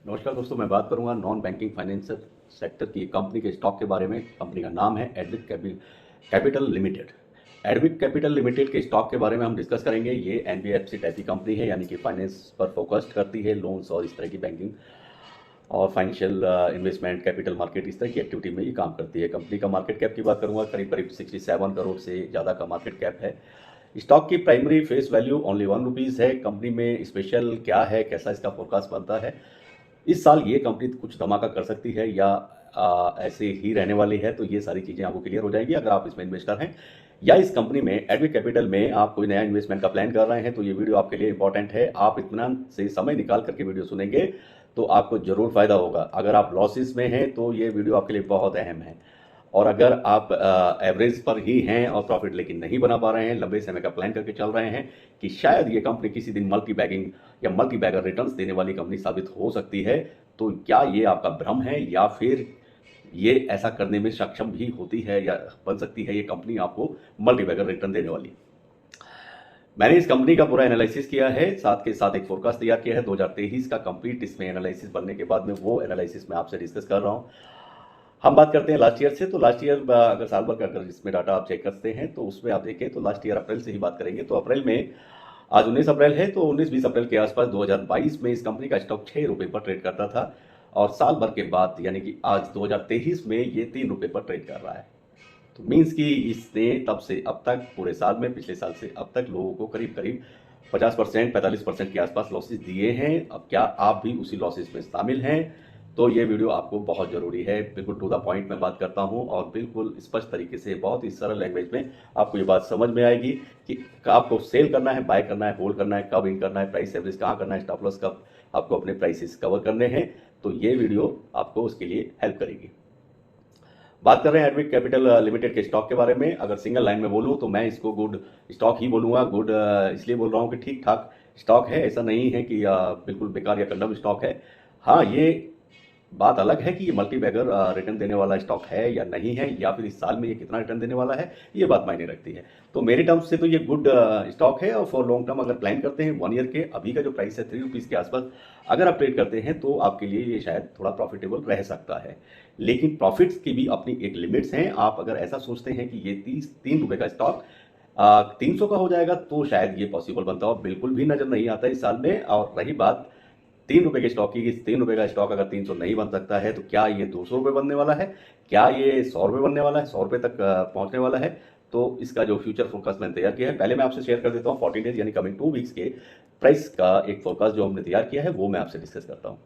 नमस्कार दोस्तों, मैं बात करूंगा नॉन बैंकिंग फाइनेंशियल सेक्टर की कंपनी के स्टॉक के बारे में। कंपनी का नाम है Edvik capital limited. Edvik capital limited के स्टॉक के बारे में हम डिस्कस करेंगे। ये एनबीएफसी टाइप की कंपनी है, यानी कि फाइनेंस पर फोकस्ड करती है, लोन्स और इस तरह की बैंकिंग और फाइनेंशियल इन्वेस्टमेंट, कैपिटल मार्केट, इस तरह की एक्टिविटी में ये काम करती है। कंपनी का मार्केट कैप की बात करूंगा, करीब करीब 67 करोड़ से ज़्यादा का मार्केट कैप है। स्टॉक की प्राइमरी फेस वैल्यू ओनली ₹1 है। कंपनी में स्पेशल क्या है, कैसा इसका फोरकास्ट बनता है, इस साल ये कंपनी कुछ धमाका कर सकती है या ऐसे ही रहने वाली है, तो ये सारी चीज़ें आपको क्लियर हो जाएंगी। अगर आप इसमें इन्वेस्टर हैं या इस कंपनी में एडविक कैपिटल में आप कोई नया इन्वेस्टमेंट का प्लान कर रहे हैं, तो ये वीडियो आपके लिए इंपॉर्टेंट है। आप इत्मीनान से समय निकाल करके वीडियो सुनेंगे तो आपको जरूर फायदा होगा। अगर आप लॉसेस में हैं तो ये वीडियो आपके लिए बहुत अहम है, और अगर आप एवरेज पर ही हैं और प्रॉफिट लेकिन नहीं बना पा रहे हैं, लंबे समय का प्लान करके चल रहे हैं कि शायद ये कंपनी किसी दिन मल्टी बैगिंग या मल्टी बैगर रिटर्न्स देने वाली कंपनी साबित हो सकती है, तो क्या ये आपका भ्रम है या फिर ये ऐसा करने में सक्षम भी होती है या बन सकती है ये कंपनी आपको मल्टी बैगर रिटर्न देने वाली। मैंने इस कंपनी का पूरा एनालिसिस किया है, साथ के साथ एक फोरकास्ट तैयार किया है 2023 का कंप्लीट। इसमें एनालिसिस बनने के बाद में वो एनालिसिस मैं आपसे डिस्कस कर रहा हूँ। हम बात करते हैं लास्ट ईयर से, तो लास्ट ईयर अगर साल भर का अगर इसमें डाटा आप चेक करते हैं तो उसमें आप देखें तो लास्ट ईयर अप्रैल से ही बात करेंगे। तो अप्रैल में, आज 19 अप्रैल है, तो 19-20 अप्रैल के आसपास 2022 में इस कंपनी का स्टॉक ₹6 पर ट्रेड करता था, और साल भर के बाद यानी कि आज 2023 में ये ₹3 पर ट्रेड कर रहा है। तो मीन्स कि इसने तब से अब तक पूरे साल में, पिछले साल से अब तक लोगों को करीब करीब 50%, 45% के आसपास लॉसेस दिए हैं। अब क्या आप भी उसी लॉसेस में शामिल हैं? तो ये वीडियो आपको बहुत ज़रूरी है। बिल्कुल टू द पॉइंट में बात करता हूँ और बिल्कुल स्पष्ट तरीके से, बहुत ही सरल लैंग्वेज में आपको ये बात समझ में आएगी कि आपको सेल करना है, बाय करना है, होल्ड करना है, कब इन करना है, प्राइस एवरेज कहाँ करना है, स्टॉप लॉस कब आपको अपने प्राइसेस कवर करने हैं। तो ये वीडियो आपको उसके लिए हेल्प करेगी। बात कर रहे हैं एडविक कैपिटल लिमिटेड के स्टॉक के बारे में। अगर सिंगल लाइन में बोलूं तो मैं इसको गुड स्टॉक ही बोलूंगा। गुड इसलिए बोल रहा हूं कि ठीक ठाक स्टॉक है, ऐसा नहीं है कि बिल्कुल बेकार या कंडम स्टॉक है। हाँ, ये बात अलग है कि ये मल्टी बैगर रिटर्न देने वाला स्टॉक है या नहीं है, या फिर इस साल में ये कितना रिटर्न देने वाला है, ये बात मायने रखती है। तो मेरे टर्म्स से तो ये गुड स्टॉक है, और फॉर लॉन्ग टर्म अगर प्लान करते हैं 1 ईयर के, अभी का जो प्राइस है ₹3 के आसपास, अगर आप ट्रेड करते हैं तो आपके लिए ये शायद थोड़ा प्रॉफिटेबल रह सकता है। लेकिन प्रॉफिट्स की भी अपनी एक लिमिट्स हैं। आप अगर ऐसा सोचते हैं कि ये ₹3 का स्टॉक 300 का हो जाएगा, तो शायद ये पॉसिबल बनता हो, बिल्कुल भी नजर नहीं आता इस साल में। और रही बात ₹3 के स्टॉक की, इस ₹3 का स्टॉक अगर 300 नहीं बन सकता है, तो क्या ये ₹200 बनने वाला है, क्या ये ₹100 बनने वाला है, ₹100 तक पहुंचने वाला है? तो इसका जो फ्यूचर फोरकास्ट मैंने तैयार किया है, पहले मैं आपसे शेयर कर देता हूँ 14 डेज यानी कमिंग 2 वीक्स के प्राइस का एक फोरकास्ट जो हमने तैयार किया है, वो मैं आपसे डिस्कस करता हूँ,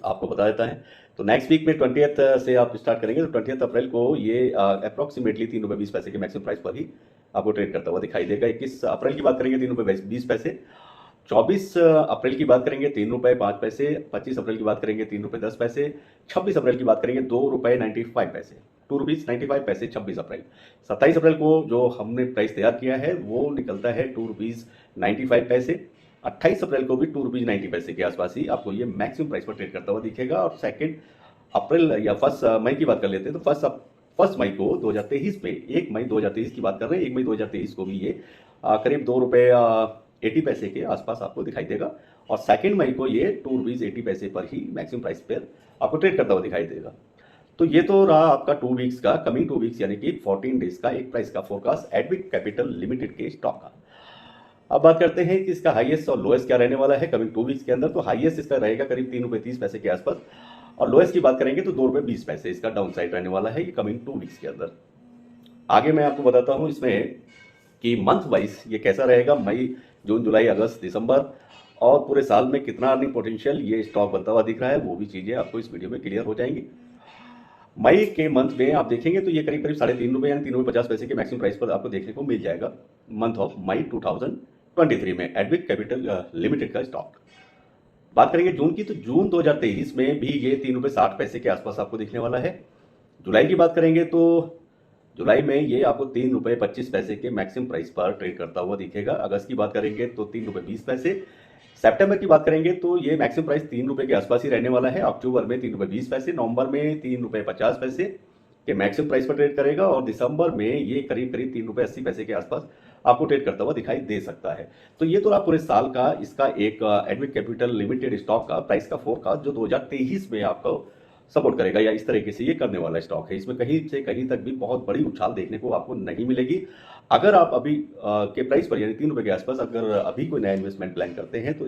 आपको बता देता है। तो नेक्स्ट वीक में 20th से आप स्टार्ट करेंगे, तो 20th अप्रैल को ये अप्रोक्सीमेटली ₹3.20 के मैक्सिमम प्राइस पर ही आपको ट्रेड करता हुआ दिखाई देगा। 21 अप्रैल की बात करेंगे ₹3.20, 24 अप्रैल की बात करेंगे ₹3.05, 25 अप्रैल की बात करेंगे ₹3.10, 26 अप्रैल की बात करेंगे ₹2.95, ₹2.95, 26 अप्रैल। 27 अप्रैल को जो हमने प्राइस तैयार किया है वो निकलता है ₹2.95। 28 अप्रैल को भी ₹2.90 के आसपास ही आपको ये मैक्सिमम प्राइस पर ट्रेड करता हुआ दिखेगा। और 2 अप्रैल या 1 मई की बात कर लेते हैं, तो 1 मई को 2023 में, 1 मई 2023 की बात कर रहे हैं, 1 मई 2023 को भी ये करीब ₹2.80 के आसपास आपको दिखाई देगा। और 2 मई को ये ₹2.80 पर ही मैक्सिमम प्राइस पर आपको ट्रेड करता हुआ दिखाई देगा। तो ये तो रहा आपका 2 वीक्स का, कमिंग 2 वीक्स यानी कि 14 डेज का एक प्राइस का फोरकास्ट एडविक कैपिटल लिमिटेड के स्टॉक का। अब बात करते हैं कि इसका हाईएस्ट और लोएस्ट क्या रहने वाला है कमिंग 2 वीक्स के अंदर। तो हाईएस्ट इसका रहेगा करीब ₹3.30 के आसपास, और लोएस्ट की बात करेंगे तो ₹2.20 इसका डाउन साइड रहने वाला है ये कमिंग 2 वीक्स के अंदर। आगे मैं आपको बताता हूं इसमें कि मंथ वाइज ये कैसा रहेगा, मई, जून, जुलाई, अगस्त, दिसंबर, और पूरे साल में कितना अर्निंग पोटेंशियल ये स्टॉक बनता हुआ दिख रहा है, वो भी चीजें आपको इस वीडियो में क्लियर हो जाएंगी। मई के मंथ में आप देखेंगे तो ये करीब करीब ₹3.50 यानी ₹3.50 के मैक्सिमम प्राइस पर आपको देखने को मिल जाएगा मंथ ऑफ मई 2023 में एडविक कैपिटल लिमिटेड का स्टॉक। बात करेंगे जून की, तो जून 2023 में भी ये ₹3.60 के आसपास आपको दिखने वाला है। जुलाई की बात करेंगे तो जुलाई में ये आपको ₹3.25 के मैक्सिमम प्राइस पर ट्रेड करता हुआ दिखेगा। अगस्त की बात करेंगे तो ₹3.20। सितंबर की बात करेंगे तो ये मैक्सिमम प्राइस ₹3 के आसपास ही रहने वाला है। अक्टूबर में ₹3.20, नवंबर में ₹3.50 के मैक्सिमम प्राइस पर ट्रेड करेगा, और दिसंबर में ये करीब करीब ₹3.80 के आसपास आपको ट्रेड करता हुआ दिखाई दे सकता है। तो ये तो रहा पूरे साल का इसका एक एडविक कैपिटल लिमिटेड स्टॉक का प्राइस का फोरकास्ट जो 2023 में आपको सपोर्ट करेगा, या इस तरीके से ये करने वाला स्टॉक है। इसमें कहीं से कहीं तक भी बहुत बड़ी उछाल देखने को आपको नहीं मिलेगी। अगर आप अभी के प्राइस पर यानी 3 रुपए के आसपास अगर अभी कोई नया इन्वेस्टमेंट प्लान करते हैं तो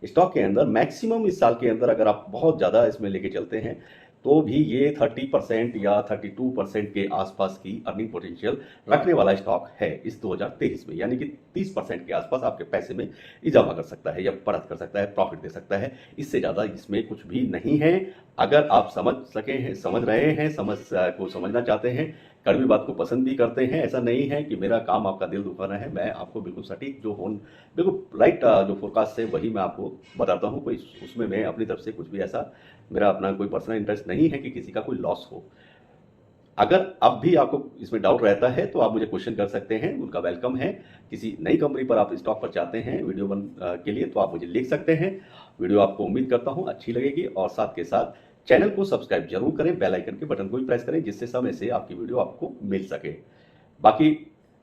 स्टॉक के अंदर मैक्सिमम इस साल के अंदर अगर आप बहुत ज़्यादा इसमें लेके चलते हैं तो भी ये 30% या 32% के आसपास की अर्निंग पोटेंशियल रखने वाला स्टॉक है इस 2023 में, यानी कि 30% के आसपास आपके पैसे में इजाफा कर सकता है या बढ़त कर सकता है, प्रॉफिट दे सकता है। इससे ज़्यादा इसमें कुछ भी नहीं है। अगर आप समझ सके हैं, समझ रहे हैं, समस्या को समझना चाहते हैं, कड़वी बात को पसंद भी करते हैं, ऐसा नहीं है कि मेरा काम आपका दिल दुखाना है। मैं आपको बिल्कुल सटीक जो हो बिल्कुल राइट जो फोरकास्ट है वही मैं आपको बताता हूँ। कोई उसमें मैं अपनी तरफ से कुछ भी ऐसा मेरा अपना कोई पर्सनल इंटरेस्ट नहीं है कि किसी का कोई लॉस हो। अगर अब भी आपको इसमें डाउट रहता है तो आप मुझे क्वेश्चन कर सकते हैं, उनका वेलकम है। किसी नई कंपनी पर आप स्टॉक पर चाहते हैं वीडियो के लिए तो आप मुझे लिख सकते हैं। वीडियो आपको उम्मीद करता हूं अच्छी लगेगी, और साथ के साथ चैनल को सब्सक्राइब जरूर करें, बेल आइकन के बटन को भी प्रेस करें जिससे समय से आपकी वीडियो आपको मिल सके। बाकी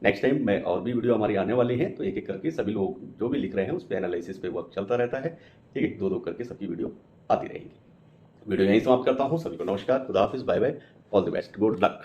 नेक्स्ट टाइम में और भी वीडियो हमारी आने वाली है, तो एक एक करके सभी लोग जो भी लिख रहे हैं उस पर एनालिसिस पे वर्क चलता रहता है। एक एक दो करके सबकी वीडियो आती रहेगी। वीडियो यहीं समाप्त करता हूं। सभी को नमस्कार, खुदा हाफिज, bye bye, all the best, good luck.